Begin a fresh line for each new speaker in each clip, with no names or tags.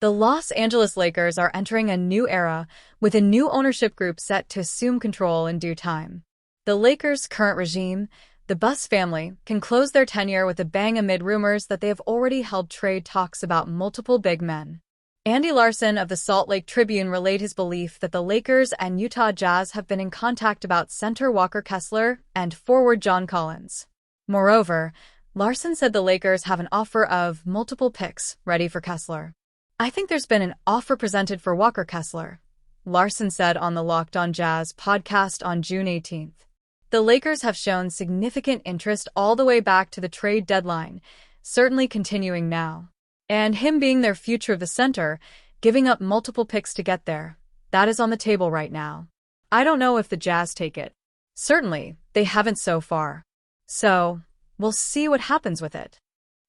The Los Angeles Lakers are entering a new era, with a new ownership group set to assume control in due time. The Lakers' current regime, the Buss family, can close their tenure with a bang amid rumors that they have already held trade talks about multiple big men. Andy Larson of the Salt Lake Tribune relayed his belief that the Lakers and Utah Jazz have been in contact about center Walker Kessler and forward John Collins. Moreover, Larson said the Lakers have an offer of multiple picks ready for Kessler. "I think there's been an offer presented for Walker Kessler," Larson said on the Locked On Jazz podcast on June 18th. The Lakers have shown significant interest all the way back to the trade deadline, certainly continuing now. And him being their future of the center, giving up multiple picks to get there, that is on the table right now. I don't know if the Jazz take it. Certainly, they haven't so far. So, we'll see what happens with it.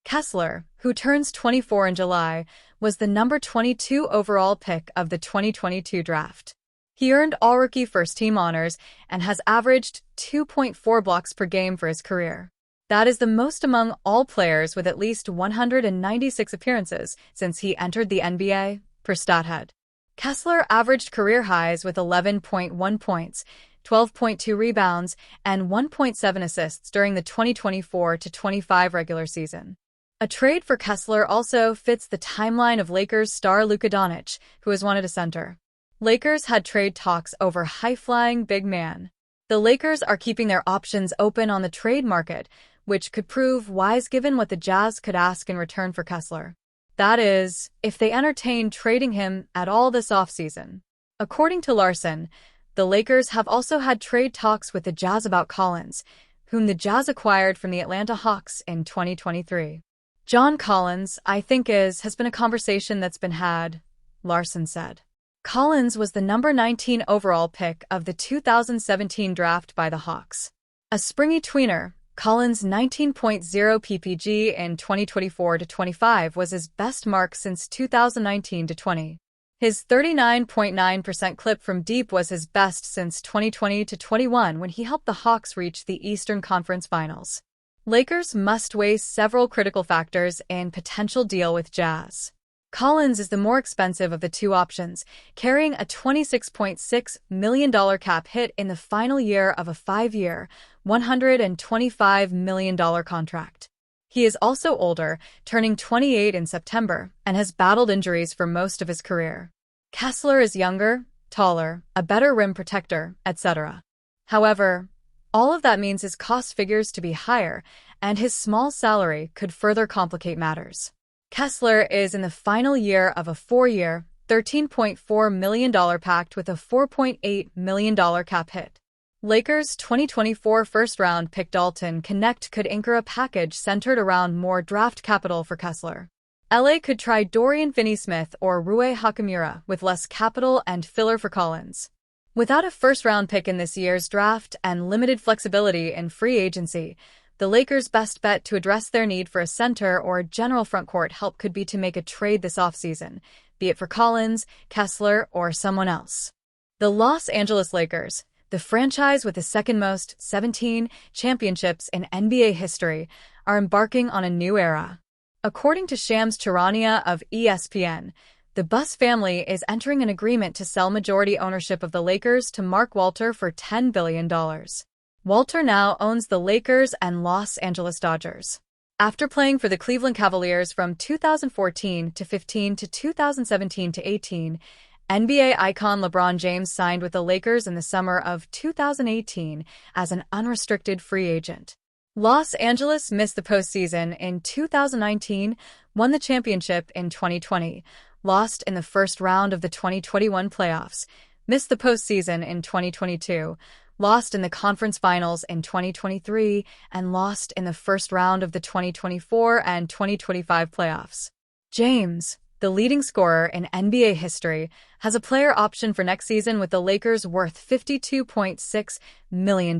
Kessler, who turns 24 in July, was the number 22 overall pick of the 2022 draft. He earned All-Rookie First-Team honors and has averaged 2.4 blocks per game for his career. That is the most among all players with at least 196 appearances since he entered the NBA, per StatHead. Kessler averaged career highs with 11.1 points, 12.2 rebounds, and 1.7 assists during the 2024-25 regular season. A trade for Kessler also fits the timeline of Lakers star Luka Doncic, who has wanted a center. Lakers had trade talks over high-flying big man. The Lakers are keeping their options open on the trade market, which could prove wise given what the Jazz could ask in return for Kessler. That is, if they entertain trading him at all this offseason. According to Larson, the Lakers have also had trade talks with the Jazz about Collins, whom the Jazz acquired from the Atlanta Hawks in 2023. John Collins, I think has been a conversation that's been had, Larson said. Collins was the number 19 overall pick of the 2017 draft by the Hawks. A springy tweener, Collins' 19.0 PPG in 2024-25 was his best mark since 2019-20. His 39.9% clip from deep was his best since 2020-21 when he helped the Hawks reach the Eastern Conference Finals. Lakers must weigh several critical factors in potential deal with Jazz. Collins is the more expensive of the two options, carrying a $26.6 million cap hit in the final year of a 5-year, $125 million contract. He is also older, turning 28 in September, and has battled injuries for most of his career. Kessler is younger, taller, a better rim protector, etc. However, all of that means his cost figures to be higher, and his small salary could further complicate matters. Kessler is in the final year of a 4-year, $13.4 million pact with a $4.8 million cap hit. Lakers' 2024 first-round pick Dalton Knecht could anchor a package centered around more draft capital for Kessler. LA could try Dorian Finney-Smith or Rui Hachimura with less capital and filler for Collins. Without a first-round pick in this year's draft and limited flexibility in free agency, the Lakers' best bet to address their need for a center or general frontcourt help could be to make a trade this offseason, be it for Collins, Kessler, or someone else. The Los Angeles Lakers, the franchise with the second most 17 championships in NBA history, are embarking on a new era. According to Shams Charania of ESPN, the Buss family is entering an agreement to sell majority ownership of the Lakers to Mark Walter for $10 billion. Walter now owns the Lakers and Los Angeles Dodgers. After playing for the Cleveland Cavaliers from 2014-15 to 2017-18, NBA icon LeBron James signed with the Lakers in the summer of 2018 as an unrestricted free agent. Los Angeles missed the postseason in 2019, won the championship in 2020, lost in the first round of the 2021 playoffs, missed the postseason in 2022, lost in the conference finals in 2023, and lost in the first round of the 2024 and 2025 playoffs. James, the leading scorer in NBA history, has a player option for next season with the Lakers worth $52.6 million.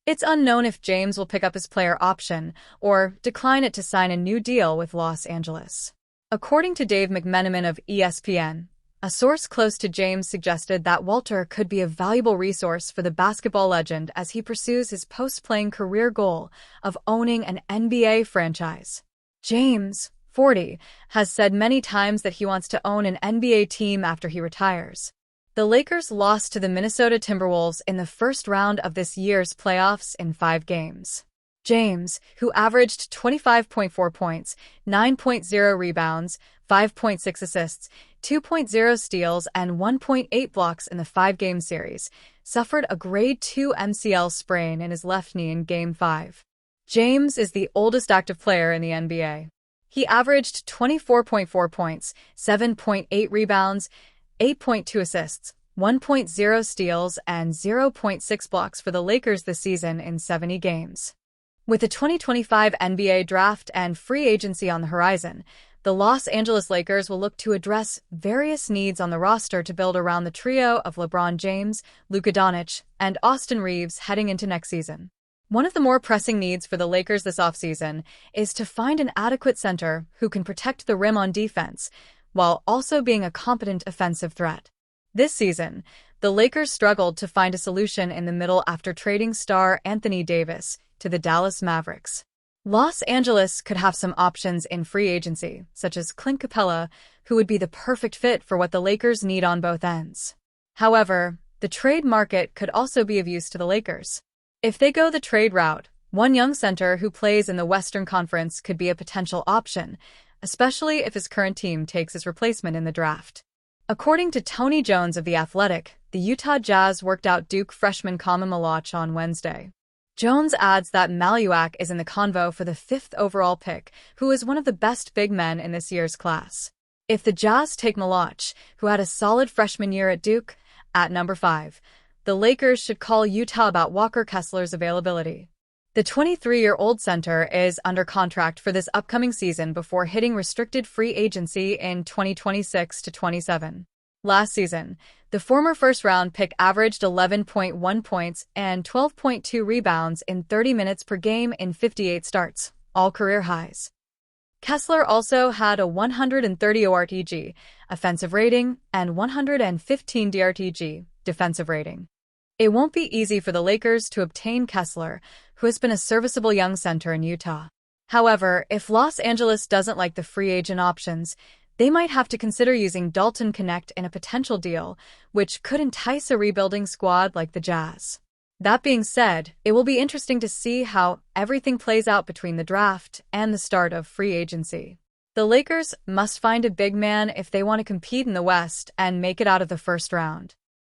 It's unknown if James will pick up his player option or decline it to sign a new deal with Los Angeles. According to Dave McMenamin of ESPN, a source close to James suggested that Walter could be a valuable resource for the basketball legend as he pursues his post-playing career goal of owning an NBA franchise. James, 40, has said many times that he wants to own an NBA team after he retires. The Lakers lost to the Minnesota Timberwolves in the first round of this year's playoffs in 5 games. James, who averaged 25.4 points, 9.0 rebounds, 5.6 assists, 2.0 steals, and 1.8 blocks in the 5-game series, suffered a Grade 2 MCL sprain in his left knee in Game 5. James is the oldest active player in the NBA. He averaged 24.4 points, 7.8 rebounds, 8.2 assists, 1.0 steals, and 0.6 blocks for the Lakers this season in 70 games. With the 2025 NBA draft and free agency on the horizon, the Los Angeles Lakers will look to address various needs on the roster to build around the trio of LeBron James, Luka Doncic, and Austin Reeves heading into next season. One of the more pressing needs for the Lakers this offseason is to find an adequate center who can protect the rim on defense, while also being a competent offensive threat. This season, the Lakers struggled to find a solution in the middle after trading star Anthony Davis to the Dallas Mavericks. Los Angeles could have some options in free agency, such as Clint Capella, who would be the perfect fit for what the Lakers need on both ends. However, the trade market could also be of use to the Lakers. If they go the trade route, one young center who plays in the Western Conference could be a potential option, especially if his current team takes his replacement in the draft. According to Tony Jones of The Athletic, the Utah Jazz worked out Duke freshman Kama Malachi on Wednesday. Jones adds that Maluak is in the convo for the 5th overall pick, who is one of the best big men in this year's class. If the Jazz take Malachi, who had a solid freshman year at Duke, at number 5, the Lakers should call Utah about Walker Kessler's availability. The 23-year-old center is under contract for this upcoming season before hitting restricted free agency in 2026 to 27. Last season, the former first-round pick averaged 11.1 points and 12.2 rebounds in 30 minutes per game in 58 starts, all career highs. Kessler also had a 130 ORTG offensive rating and 115 DRTG defensive rating. It won't be easy for the Lakers to obtain Kessler, who has been a serviceable young center in Utah. However, if Los Angeles doesn't like the free agent options, they might have to consider using Dalton Connect in a potential deal, which could entice a rebuilding squad like the Jazz. That being said, it will be interesting to see how everything plays out between the draft and the start of free agency. The Lakers must find a big man if they want to compete in the West and make it out of the first round.